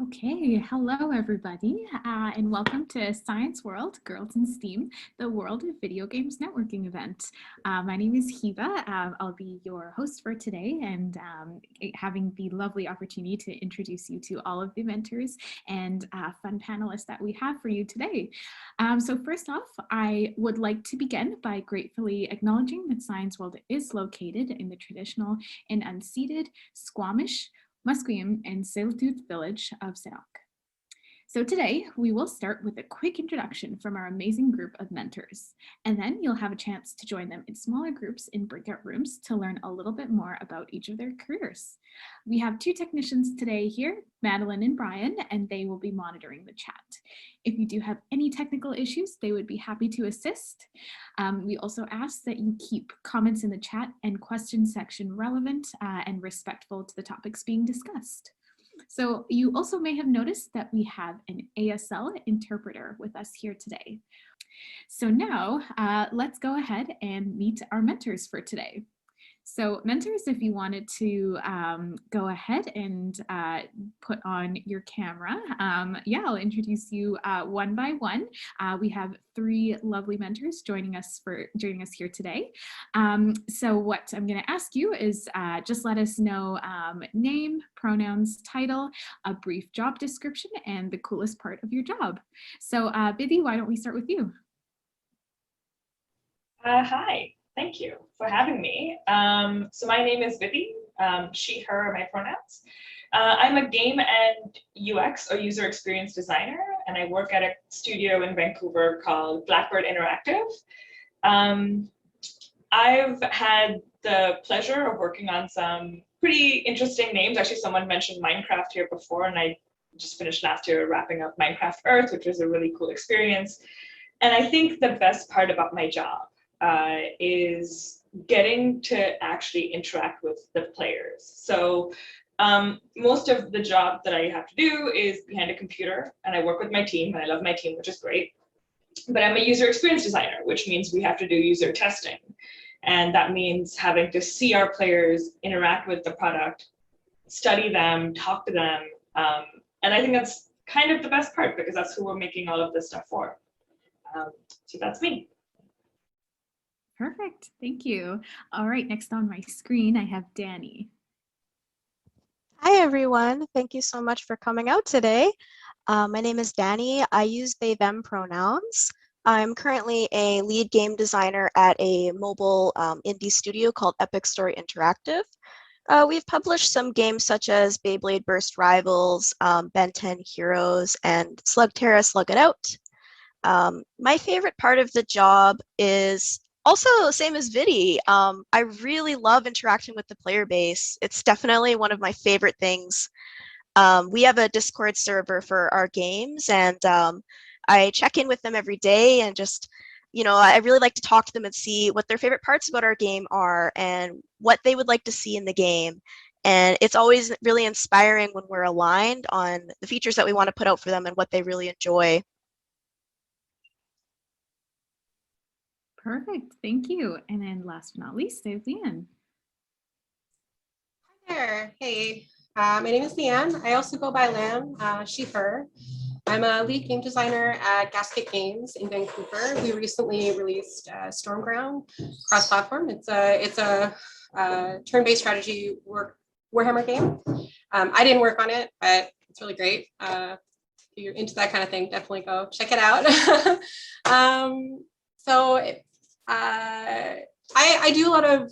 Okay, hello everybody, and welcome to Science World, Girls in STEAM, the World of Video Games Networking event. My name is Hiva. I'll be your host for today and having the lovely opportunity to introduce you to all of the mentors and fun panelists that we have for you today. So first off, I would like to begin by gratefully acknowledging that Science World is located in the traditional and unceded Squamish, Musqueam, and Tsleil-Waututh village of Sedok. So today we will start with a quick introduction from our amazing group of mentors, and then you'll have a chance to join them in smaller groups in breakout rooms to learn a little bit more about each of their careers. We have two technicians today here, Madeline and Brian, and they will be monitoring the chat. If you do have any technical issues, they would be happy to assist. We also ask that you keep comments in the chat and question section relevant and respectful to the topics being discussed. So you also may have noticed that we have an ASL interpreter with us here today. So now let's go ahead and meet our mentors for today. So mentors, if you wanted to go ahead and put on your camera, yeah, I'll introduce you one by one. We have three lovely mentors joining us here today. So what I'm going to ask you is just let us know name, pronouns, title, a brief job description, and the coolest part of your job. So Biddy, why don't we start with you? Hi, thank you for having me. So my name is Vivi, she, her are my pronouns. I'm a game and UX or user experience designer, and I work at a studio in Vancouver called Blackbird Interactive. I've had the pleasure of working on some pretty interesting names. Actually, someone mentioned Minecraft here before, and I just finished last year wrapping up Minecraft Earth, which was a really cool experience. And I think the best part about my job is getting to actually interact with the players. So most of the job that I have to do is behind a computer, and I work with my team, and I love my team, which is great. But I'm a user experience designer, which means we have to do user testing. And that means having to see our players interact with the product, study them, talk to them. And I think that's kind of the best part, because that's who we're making all of this stuff for. So that's me. Perfect, thank you. All right, next on my screen, I have Dani. Hi, everyone. Thank you so much for coming out today. My name is Dani. I use they, them pronouns. I'm currently a lead game designer at a mobile indie studio called Epic Story Interactive. We've published some games such as Beyblade Burst Rivals, Ben 10 Heroes, and Slug It Out. My favorite part of the job is also same as Vidi. I really love interacting with the player base. It's definitely one of my favorite things. We have a Discord server for our games, and I check in with them every day, and just, I really like to talk to them and see what their favorite parts about our game are and what they would like to see in the game. And it's always really inspiring when we're aligned on the features that we want to put out for them and what they really enjoy. Perfect, thank you. And then last but not least, I have Leanne. Hi there, hey, my name is Leanne. I also go by Lam, she, her. I'm a lead game designer at Gasket Games in Vancouver. We recently released Stormground cross-platform. It's a turn-based strategy Warhammer game. I didn't work on it, but it's really great. If you're into that kind of thing, definitely go check it out. I do a lot of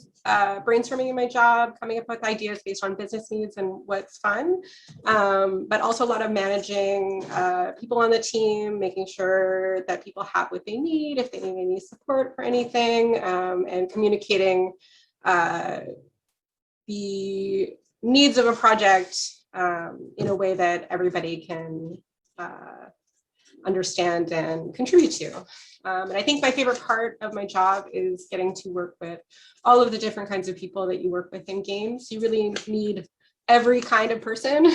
brainstorming in my job, coming up with ideas based on business needs and what's fun, but also a lot of managing people on the team, making sure that people have what they need, if they need any support for anything, and communicating the needs of a project in a way that everybody can understand and contribute to. And I think my favorite part of my job is getting to work with all of the different kinds of people that you work with in games. You really need every kind of person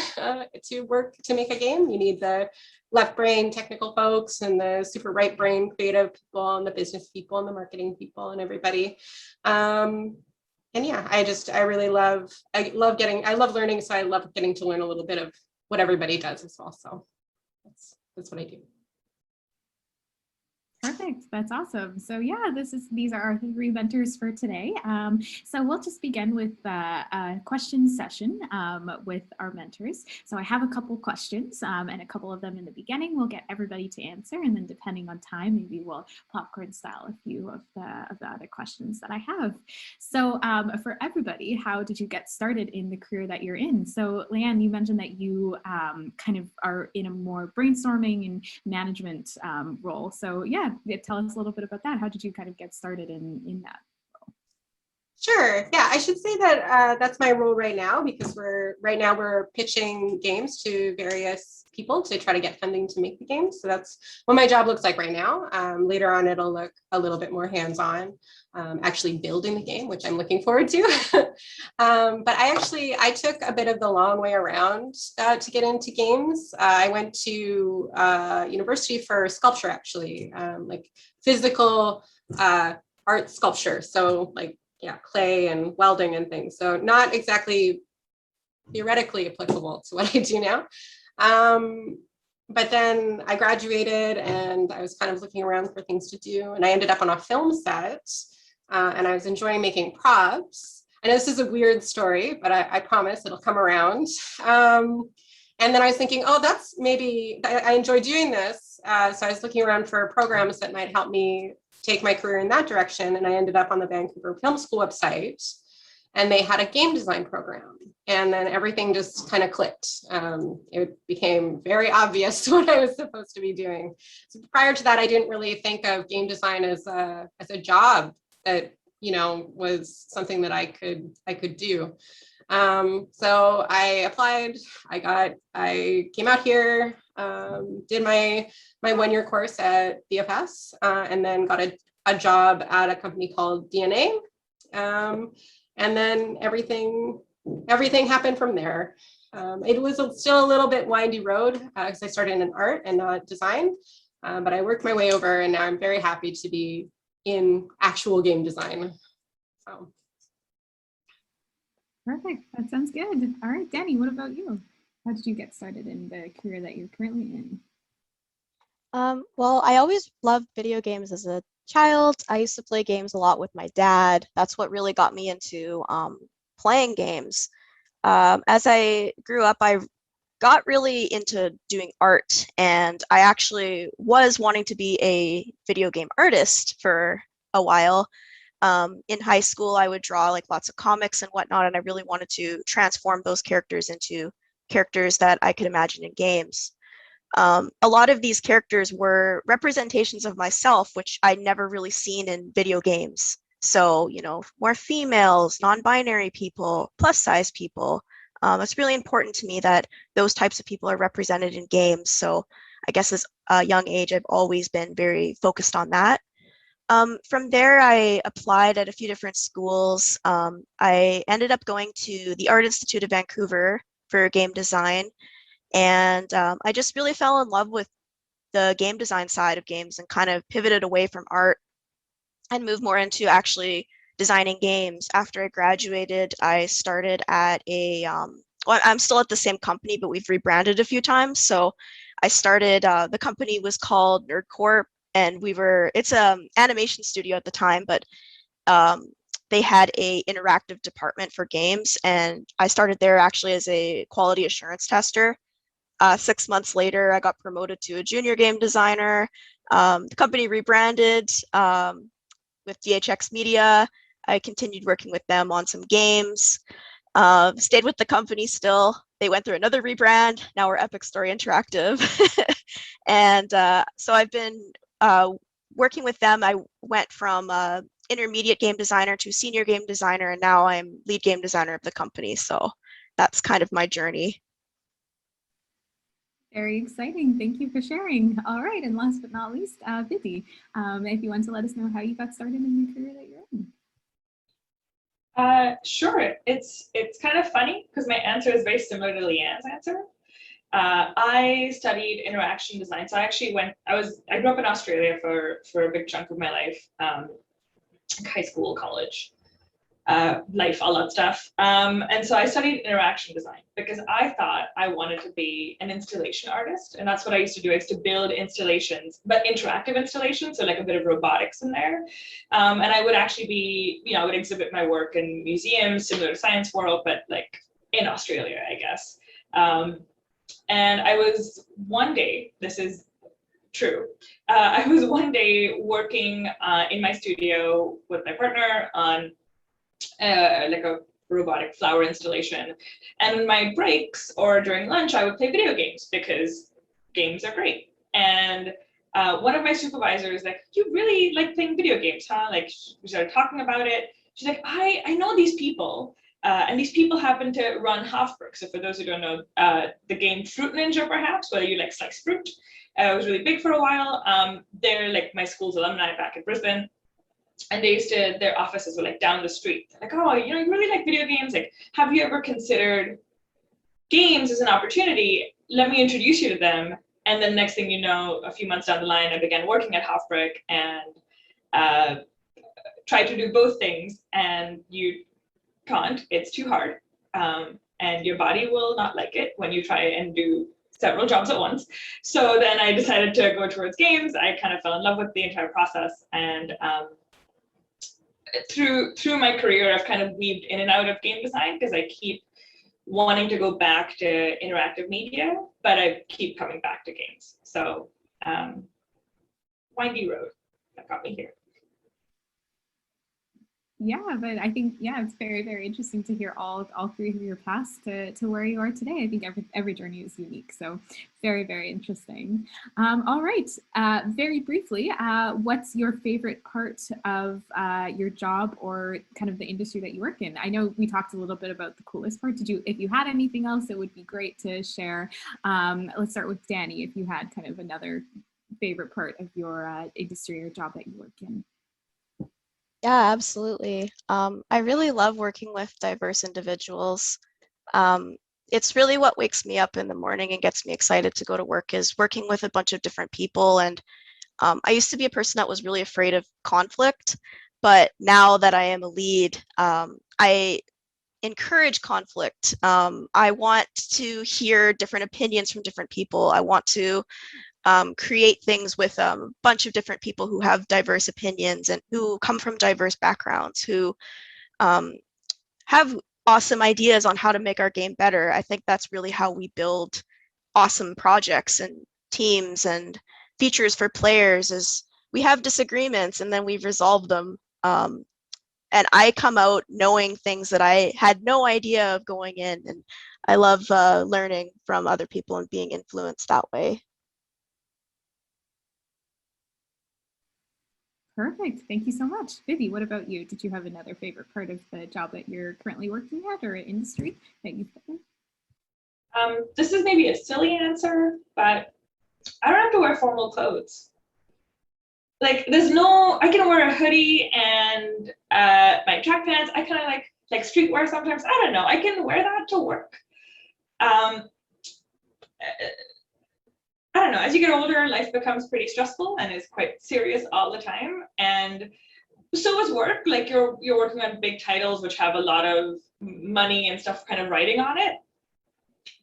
to work to make a game. You need the left brain technical folks and the super right brain creative people and the business people and the marketing people and everybody. And yeah, I love learning. So I love getting to learn a little bit of what everybody does as well. So that's what I do. Perfect. That's awesome. So yeah, these are our three mentors for today. So we'll just begin with a question session with our mentors. So I have a couple questions and a couple of them in the beginning. We'll get everybody to answer, and then depending on time, maybe we'll popcorn style a few of the other questions that I have. So for everybody, how did you get started in the career that you're in? So Leanne, you mentioned that you kind of are in a more brainstorming and management role. So yeah, tell us a little bit about that. How did you kind of get started in that role? Sure. Yeah, I should say that that's my role right now, because we're pitching games to various people to try to get funding to make the games. So that's what my job looks like right now. Later on, it'll look a little bit more hands-on, actually building the game, which I'm looking forward to. But I took a bit of the long way around to get into games. I went to university for sculpture, actually, like physical art sculpture. So like, yeah, clay and welding and things. So not exactly theoretically applicable to what I do now. But then I graduated and I was kind of looking around for things to do. And I ended up on a film set and I was enjoying making props. And this is a weird story, but I promise it'll come around. And then I was thinking, oh, that's maybe, I enjoy doing this. So I was looking around for programs that might help me take my career in that direction. And I ended up on the Vancouver Film School website, and they had a game design program. And then everything just kind of clicked. It became very obvious what I was supposed to be doing. So prior to that, I didn't really think of game design as a job that, you know, was something that I could do. So I applied, I came out here, did my 1-year course at BFS, and then got a job at a company called DNA. And then everything happened from there. It was still a little bit windy road because I started in art and not design, but I worked my way over, and now I'm very happy to be in actual game design. So. Perfect. That sounds good. All right, Dani, what about you? How did you get started in the career that you're currently in? Well, I always loved video games as a child. I used to play games a lot with my dad. That's what really got me into playing games. As I grew up, I got really into doing art, and I actually was wanting to be a video game artist for a while. In high school, I would draw like lots of comics and whatnot, and I really wanted to transform those characters into characters that I could imagine in games. A lot of these characters were representations of myself, which I'd never really seen in video games. So, you know, more females, non-binary people, plus-size people. It's really important to me that those types of people are represented in games. So I guess as a young age, I've always been very focused on that. From there, I applied at a few different schools. I ended up going to the Art Institute of Vancouver for game design. And I just really fell in love with the game design side of games and kind of pivoted away from art and moved more into actually designing games. After I graduated, I started at well, I'm still at the same company, but we've rebranded a few times. So I started, the company was called Nerdcorp, and it's an animation studio at the time, but they had a interactive department for games, and I started there actually as a quality assurance tester. 6 months later, I got promoted to a junior game designer. The company rebranded with DHX Media. I continued working with them on some games. Stayed with the company still. They went through another rebrand. Now we're Epic Story Interactive. And so I've been working with them. I went from intermediate game designer to senior game designer, and now I'm lead game designer of the company. So that's kind of my journey. Very exciting. Thank you for sharing. All right, and last but not least, Vivi, if you want to let us know how you got started in the career that you're in. Sure. It's kind of funny because my answer is very similar to Leanne's answer. I studied interaction design. So I grew up in Australia for a big chunk of my life, high school, college. life, all that stuff. And so I studied interaction design because I thought I wanted to be an installation artist. And that's what I used to do. I used to build installations, but interactive installations, so like a bit of robotics in there. And I would actually be, I would exhibit my work in museums, similar to Science World, but like in Australia, I guess. And I was one day, this is true, I was one day working in my studio with my partner on like a robotic flower installation. And in my breaks or during lunch, I would play video games because games are great. And one of my supervisors like, you really like playing video games, huh? Like we started talking about it. She's like, I know these people. And these people happen to run Halfbrick. So for those who don't know, the game Fruit Ninja, perhaps, whether you like slice fruit, it was really big for a while. They're like my school's alumni back in Brisbane. And they used to, their offices were like down the street. Like, oh, you really like video games? Like, have you ever considered games as an opportunity? Let me introduce you to them. And then next thing you know, a few months down the line, I began working at Halfbrick and tried to do both things. And you can't, it's too hard. And your body will not like it when you try and do several jobs at once. So then I decided to go towards games. I kind of fell in love with the entire process. And through my career, I've kind of weaved in and out of game design because I keep wanting to go back to interactive media, but I keep coming back to games. So windy road that got me here. Yeah, but I think, yeah, it's very, very interesting to hear all three of your paths to where you are today. I think every journey is unique. So very, very interesting. All right, very briefly, what's your favorite part of your job or kind of the industry that you work in? I know we talked a little bit about the coolest part. If you had anything else, it would be great to share. Let's start with Dani, if you had kind of another favorite part of your industry or job that you work in. Yeah, absolutely. I really love working with diverse individuals. It's really what wakes me up in the morning and gets me excited to go to work, is working with a bunch of different people. And I used to be a person that was really afraid of conflict, but now that I am a lead, I encourage conflict. I want to hear different opinions from different people. I want to create things with a bunch of different people who have diverse opinions and who come from diverse backgrounds, who have awesome ideas on how to make our game better. I think that's really how we build awesome projects and teams and features for players, is we have disagreements and then we resolve them. And I come out knowing things that I had no idea of going in. And I love learning from other people and being influenced that way. Perfect. Thank you so much. Vivi, what about you? Did you have another favorite part of the job that you're currently working at or industry that you've been in? This is maybe a silly answer, but I don't have to wear formal clothes. Like I can wear a hoodie and my track pants. I kind of like streetwear sometimes. I don't know. I can wear that to work. I don't know, as you get older, life becomes pretty stressful and is quite serious all the time. And so is work. Like you're working on big titles which have a lot of money and stuff kind of writing on it.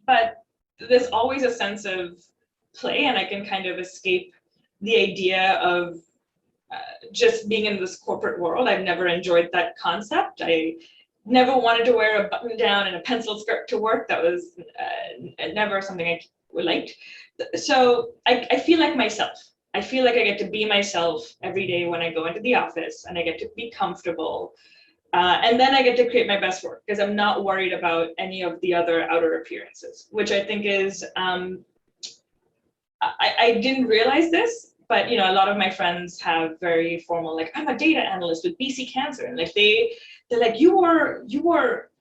But there's always a sense of play, and I can kind of escape the idea of just being in this corporate world. I've never enjoyed that concept. I never wanted to wear a button down and a pencil skirt to work. That was never something I liked. So I feel like myself. I feel like I get to be myself every day when I go into the office, and I get to be comfortable. And then I get to create my best work because I'm not worried about any of the other outer appearances, which I think is, I didn't realize this, but a lot of my friends have very formal, like, I'm a data analyst with BC Cancer. And like they're like, you wore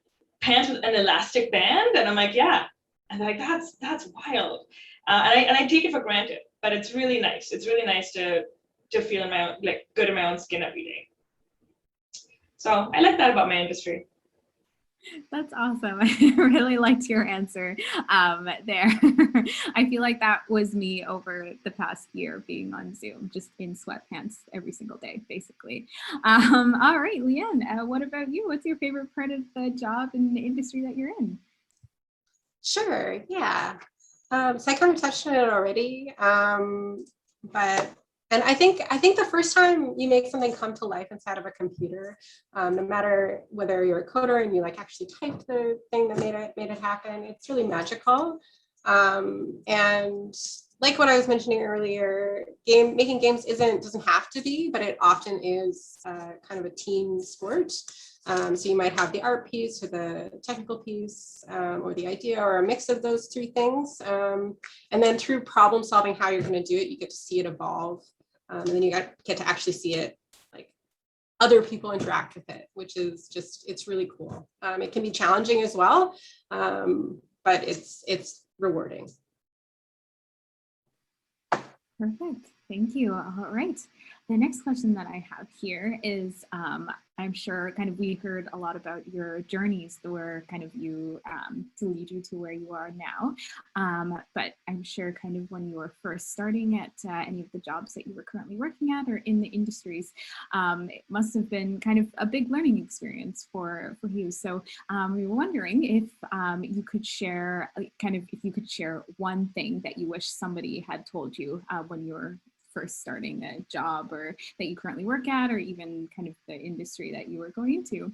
pants with an elastic band? And I'm like, yeah. And they're like, that's wild. And I take it for granted, but it's really nice. It's really nice to feel in my own, good in my own skin every day. So I like that about my industry. That's awesome. I really liked your answer there. I feel like that was me over the past year being on Zoom, just in sweatpants every single day, basically. All right, Leanne, what about you? What's your favorite part of the job and the industry that you're in? Sure, yeah. So I kind of touched on it already, but and I think the first time you make something come to life inside of a computer, no matter whether you're a coder and you like actually typed the thing that made it happen, it's really magical. And like what I was mentioning earlier, making games doesn't have to be, but it often is kind of a team sport. So you might have the art piece or the technical piece or the idea or a mix of those three things. And then through problem solving how you're going to do it, you get to see it evolve. And then you get to actually see it, like other people interact with it, which is just, it's really cool. It can be challenging as well, but it's rewarding. Perfect. Thank you. All right. The next question that I have here is, I'm sure kind of we heard a lot about your journeys that were kind of you to lead you to where you are now. But I'm sure kind of when you were first starting at any of the jobs that you were currently working at or in the industries, it must have been kind of a big learning experience for you. So we were wondering if you could share if you could share one thing that you wish somebody had told you when you were first starting a job or that you currently work at, or even kind of the industry that you were going into.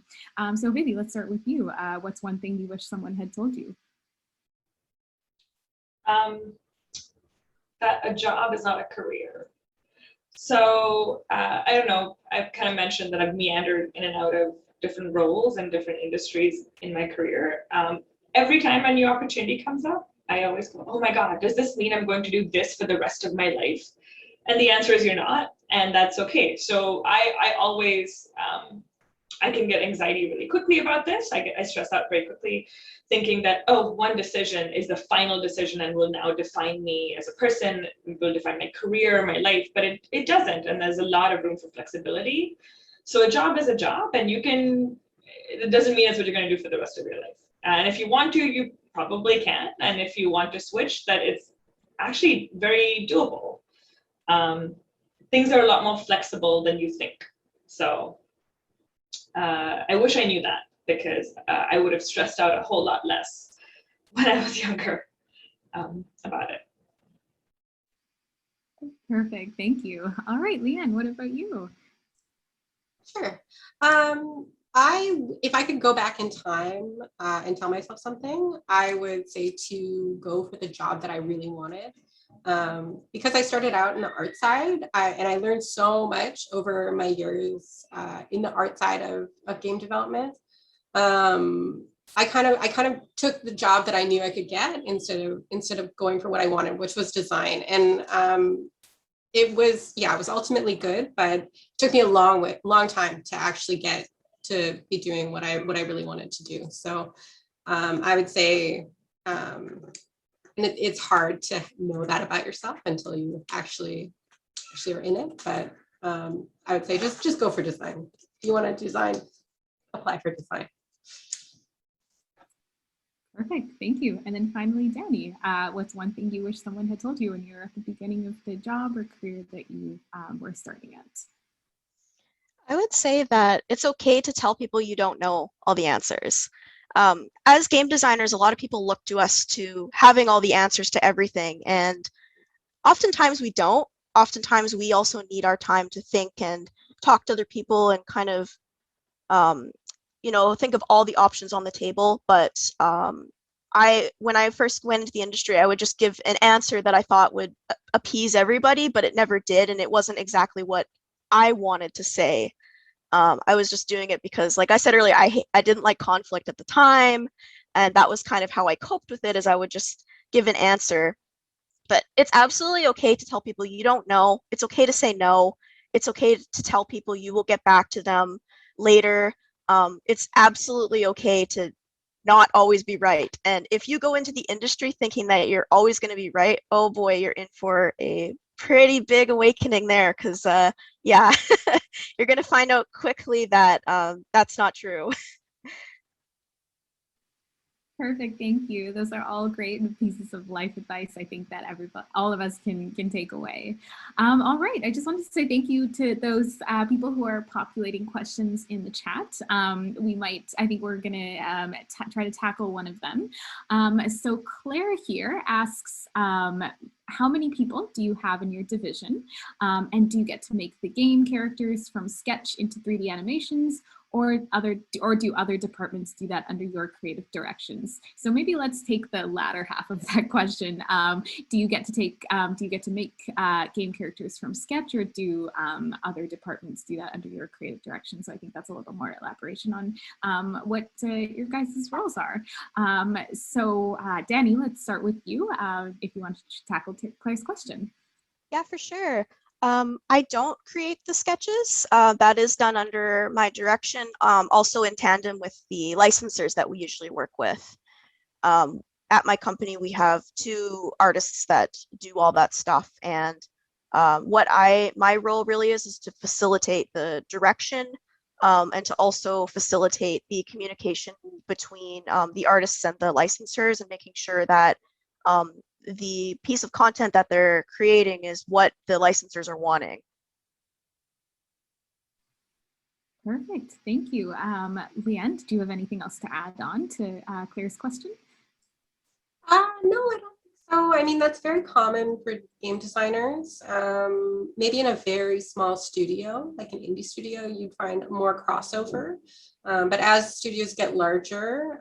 So maybe let's start with you. What's one thing you wish someone had told you? That a job is not a career. So I don't know, I've kind of mentioned that I've meandered in and out of different roles and different industries in my career. Every time a new opportunity comes up, I always go, oh my God, does this mean I'm going to do this for the rest of my life? And the answer is you're not, and that's okay. So I always, I can get anxiety really quickly about this. I stress out very quickly, thinking that, oh, one decision is the final decision and will now define me as a person, will define my career, my life, but it doesn't. And there's a lot of room for flexibility. So a job is a job, and it doesn't mean it's what you're going to do for the rest of your life. And if you want to, you probably can. And if you want to switch, that it's actually very doable. Things are a lot more flexible than you think. So I wish I knew that, because I would have stressed out a whole lot less when I was younger about it. Perfect. Thank you. All right, Leanne, what about you? Sure. If I could go back in time and tell myself something, I would say to go for the job that I really wanted. Because I started out in the art side, and I learned so much over my years in the art side of game development. I kind of took the job that I knew I could get instead of going for what I wanted, which was design. And it was ultimately good, but it took me a long time to actually get to be doing what I really wanted to do. So I would say, and it's hard to know that about yourself until you actually are in it. But I would say just go for design. If you want to design, apply for design. Perfect. Thank you. And then finally, Dani, what's one thing you wish someone had told you when you were at the beginning of the job or career that you were starting at? I would say that it's okay to tell people you don't know all the answers. As game designers, a lot of people look to us to having all the answers to everything, and oftentimes we don't. Oftentimes we also need our time to think and talk to other people and kind of, think of all the options on the table. But when I first went into the industry, I would just give an answer that I thought would appease everybody, but it never did, and it wasn't exactly what I wanted to say. I was just doing it because, like I said earlier, I didn't like conflict at the time, and that was kind of how I coped with it, is I would just give an answer. But it's absolutely okay to tell people you don't know. It's okay to say no. It's okay to tell people you will get back to them later. It's absolutely okay to not always be right. And if you go into the industry thinking that you're always going to be right, oh boy, you're in for a pretty big awakening there, because you're going to find out quickly that that's not true. Perfect, thank you. Those are all great pieces of life advice I think that all of us can take away. All right, I just wanted to say thank you to those people who are populating questions in the chat. I think we're gonna try to tackle one of them. So Claire here asks, how many people do you have in your division? And do you get to make the game characters from sketch into 3D animations? Or do other departments do that under your creative directions? So maybe let's take the latter half of that question. Do you get to make game characters from sketch, or do other departments do that under your creative direction? So I think that's a little more elaboration on what your guys' roles are. So Dani, let's start with you if you want to tackle Claire's question. Yeah, for sure. I don't create the sketches. That is done under my direction, also in tandem with the licensors that we usually work with. At my company, we have 2 artists that do all that stuff. And my role really is to facilitate the direction and to also facilitate the communication between the artists and the licensors, and making sure that the piece of content that they're creating is what the licensors are wanting. Perfect, thank you. Leanne, do you have anything else to add on to Claire's question? No, I don't think so. I mean, that's very common for game designers. Maybe in a very small studio, like an indie studio, you'd find more crossover. But as studios get larger,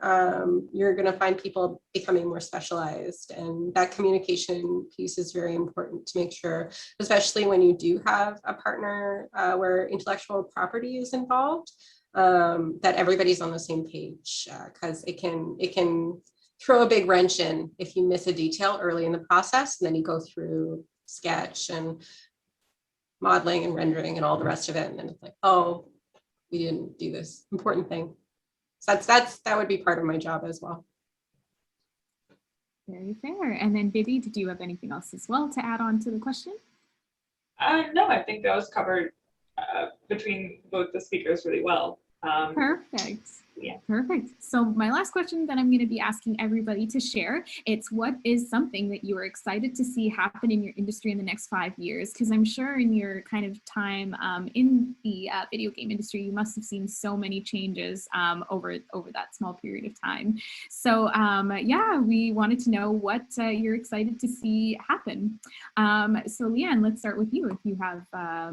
you're going to find people becoming more specialized, and that communication piece is very important to make sure, especially when you do have a partner where intellectual property is involved, that everybody's on the same page, because it can throw a big wrench in if you miss a detail early in the process, and then you go through sketch and modeling and rendering and all the rest of it, and then it's like, oh, we didn't do this important thing. So that would be part of my job as well. Very fair. And then Vivi, did you have anything else as well to add on to the question? No, I think that was covered between both the speakers really well. Perfect. Yeah. Perfect. So my last question that I'm going to be asking everybody to share, it's what is something that you are excited to see happen in your industry in the next 5 years? Because I'm sure in your kind of time in the video game industry, you must have seen so many changes over that small period of time. So yeah, we wanted to know what you're excited to see happen. So Leanne, let's start with you if you have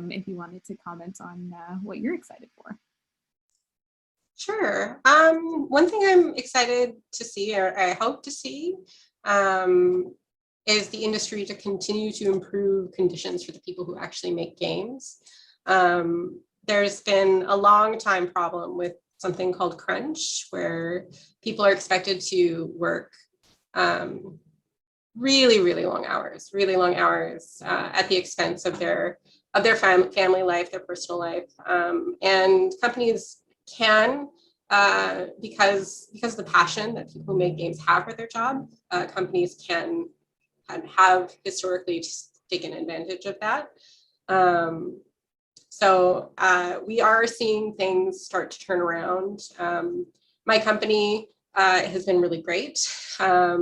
if you wanted to comment on what you're excited for. Sure. One thing I'm excited to see, or I hope to see, is the industry to continue to improve conditions for the people who actually make games. There's been a long time problem with something called crunch, where people are expected to work really long hours at the expense of their family life, their personal life, and companies can, because of the passion that people who make games have for their job, companies can have historically taken advantage of that. So we are seeing things start to turn around. My company has been really great. A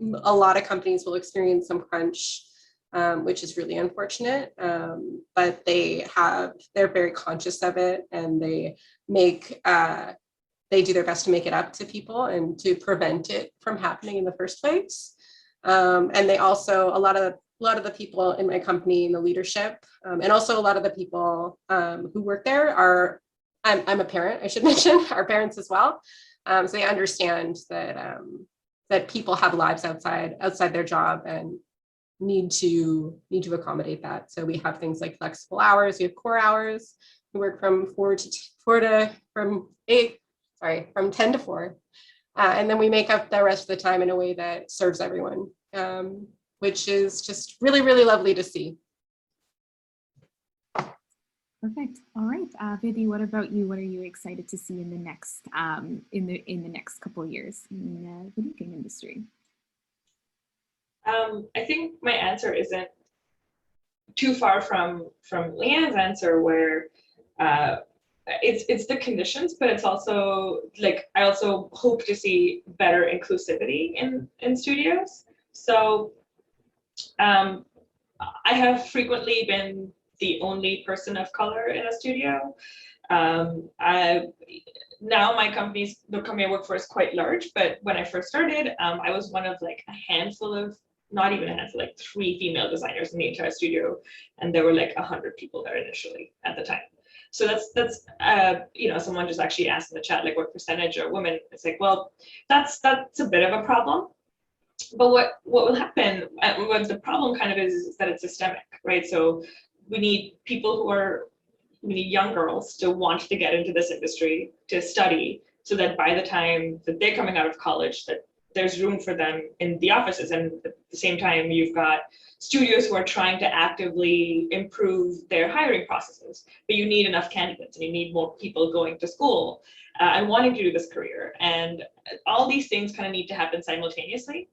lot of companies will experience some crunch, which is really unfortunate, but they're very conscious of it, and they do their best to make it up to people and to prevent it from happening in the first place. And they also, a lot of the people in my company, in the leadership, and also a lot of the people who work there are, I'm a parent, I should mention, are parents as well. So they understand that people have lives outside their job and need to accommodate that. So we have things like flexible hours, we have core hours. We work from 10 to 4. And then we make up the rest of the time in a way that serves everyone, which is just really lovely to see. Perfect. All right, Vivi, what about you? What are you excited to see in the next in the next couple of years in the video game industry? I think my answer isn't too far from Leanne's answer, where it's the conditions, but it's also like I also hope to see better inclusivity in studios. So I have frequently been the only person of color in a studio. Now the company I work for is quite large, but when I first started, I was one of like a handful of, not even a handful, like 3 female designers in the entire studio, and there were like 100 people there initially at the time. So that's you know, someone just actually asked in the chat like what percentage are women. It's like, well, that's a bit of a problem. But what will happen? What the problem kind of is that it's systemic, right? So we need young girls to want to get into this industry, to study, so that by the time that they're coming out of college, that there's room for them in the offices. And at the same time, you've got studios who are trying to actively improve their hiring processes, but you need enough candidates and you need more people going to school and wanting to do this career. And all these things kind of need to happen simultaneously.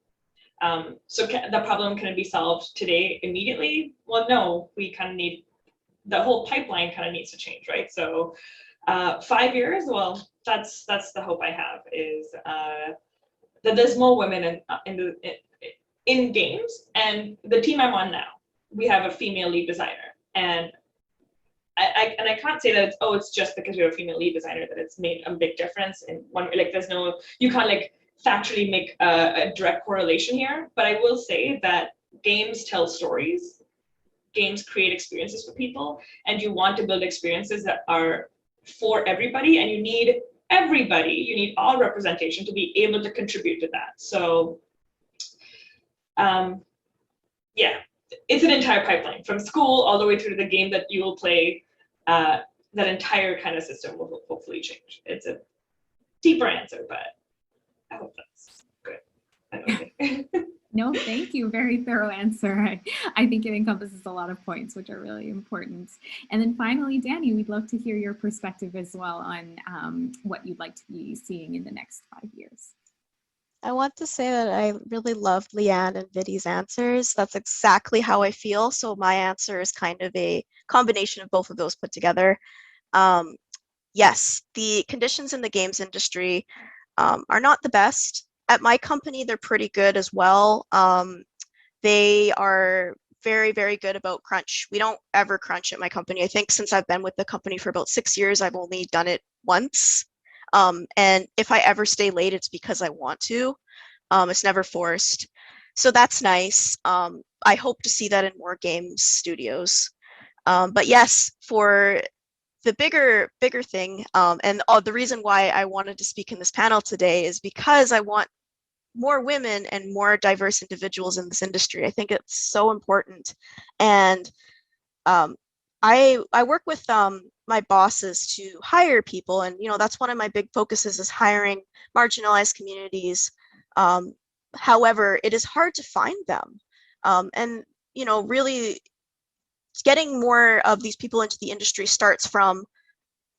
So the problem can be solved today immediately? Well, no, we kind of need, the whole pipeline kind of needs to change, right? So 5 years, well, that's the hope I have, is that there's more women in games. And the team I'm on now, we have a female lead designer, and I can't say that it's just because you're a female lead designer that it's made a big difference in one. Like there's no, you can't like factually make a direct correlation here, but I will say that games tell stories, games create experiences for people, and you want to build experiences that are for everybody, and you need everybody, you need all representation to be able to contribute to that. So yeah, it's an entire pipeline from school all the way through to the game that you will play. That entire kind of system will hopefully change. It's a deeper answer, but I hope that's good. I don't think. No, thank you. Very thorough answer. I think it encompasses a lot of points, which are really important. And then finally, Dani, we'd love to hear your perspective as well on what you'd like to be seeing in the next 5 years. I want to say that I really loved Leanne and Vidi's answers. That's exactly how I feel. So my answer is kind of a combination of both of those put together. Yes, the conditions in the games industry are not the best. At my company, they're pretty good as well. They are very, very good about crunch. We don't ever crunch at my company. I think since I've been with the company for about 6 years, I've only done it once. And if I ever stay late, it's because I want to. It's never forced. So that's nice. I hope to see that in more games studios. But yes, for the bigger thing, and the reason why I wanted to speak in this panel today is because I want more women and more diverse individuals in this industry. I think it's so important. And I work with my bosses to hire people, and that's one of my big focuses, is hiring marginalized communities. However, it is hard to find them, and really getting more of these people into the industry starts from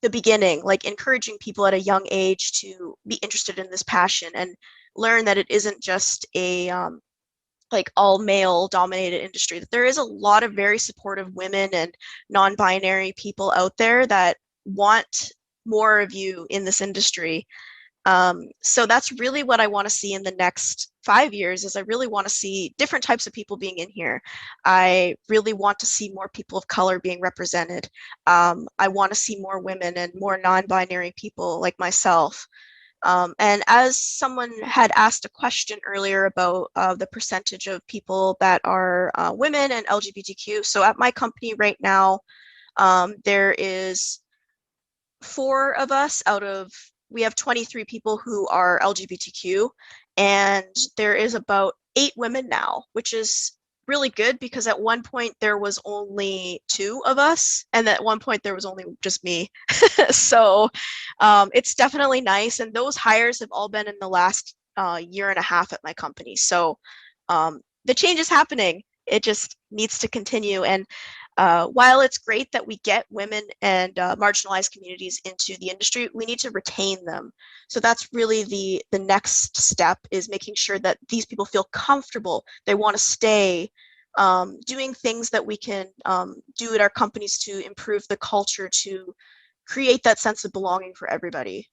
the beginning, like encouraging people at a young age to be interested in this passion and learn that it isn't just a like all male dominated industry, that there is a lot of very supportive women and non-binary people out there that want more of you in this industry. So that's really what I want to see in the next 5 years, is I really want to see different types of people being in here. I really want to see more people of color being represented. I want to see more women and more non-binary people like myself. And as someone had asked a question earlier about the percentage of people that are women and LGBTQ. So at my company right now, there is 4 of us we have 23 people who are LGBTQ, and there is about 8 women now, which is really good, because at one point there was only 2 of us, and at one point there was only just me. So it's definitely nice, and those hires have all been in the last year and a half at my company. So the change is happening. It just needs to continue. And while it's great that we get women and marginalized communities into the industry, we need to retain them. So that's really the next step, is making sure that these people feel comfortable, they want to stay, doing things that we can do at our companies to improve the culture, to create that sense of belonging for everybody.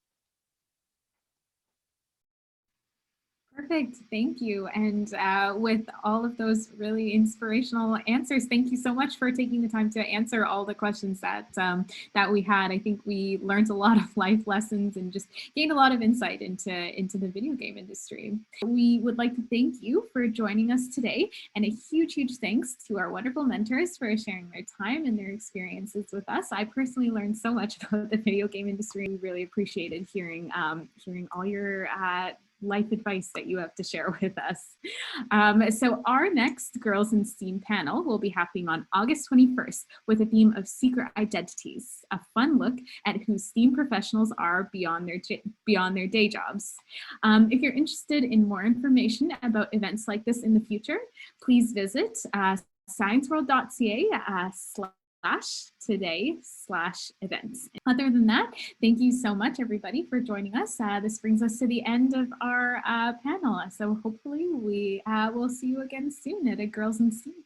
Perfect, thank you. And with all of those really inspirational answers, thank you so much for taking the time to answer all the questions that that we had. I think we learned a lot of life lessons and just gained a lot of insight into the video game industry. We would like to thank you for joining us today, and a huge thanks to our wonderful mentors for sharing their time and their experiences with us. I personally learned so much about the video game industry. We really appreciated hearing all your life advice that you have to share with us. So our next Girls in STEAM panel will be happening on August 21st with a theme of secret identities, a fun look at who STEAM professionals are beyond their day jobs. If you're interested in more information about events like this in the future, please visit scienceworld.ca/today/events. Other than that, thank you so much, everybody, for joining us. This brings us to the end of our panel. So hopefully we will see you again soon at a Girls in STEAM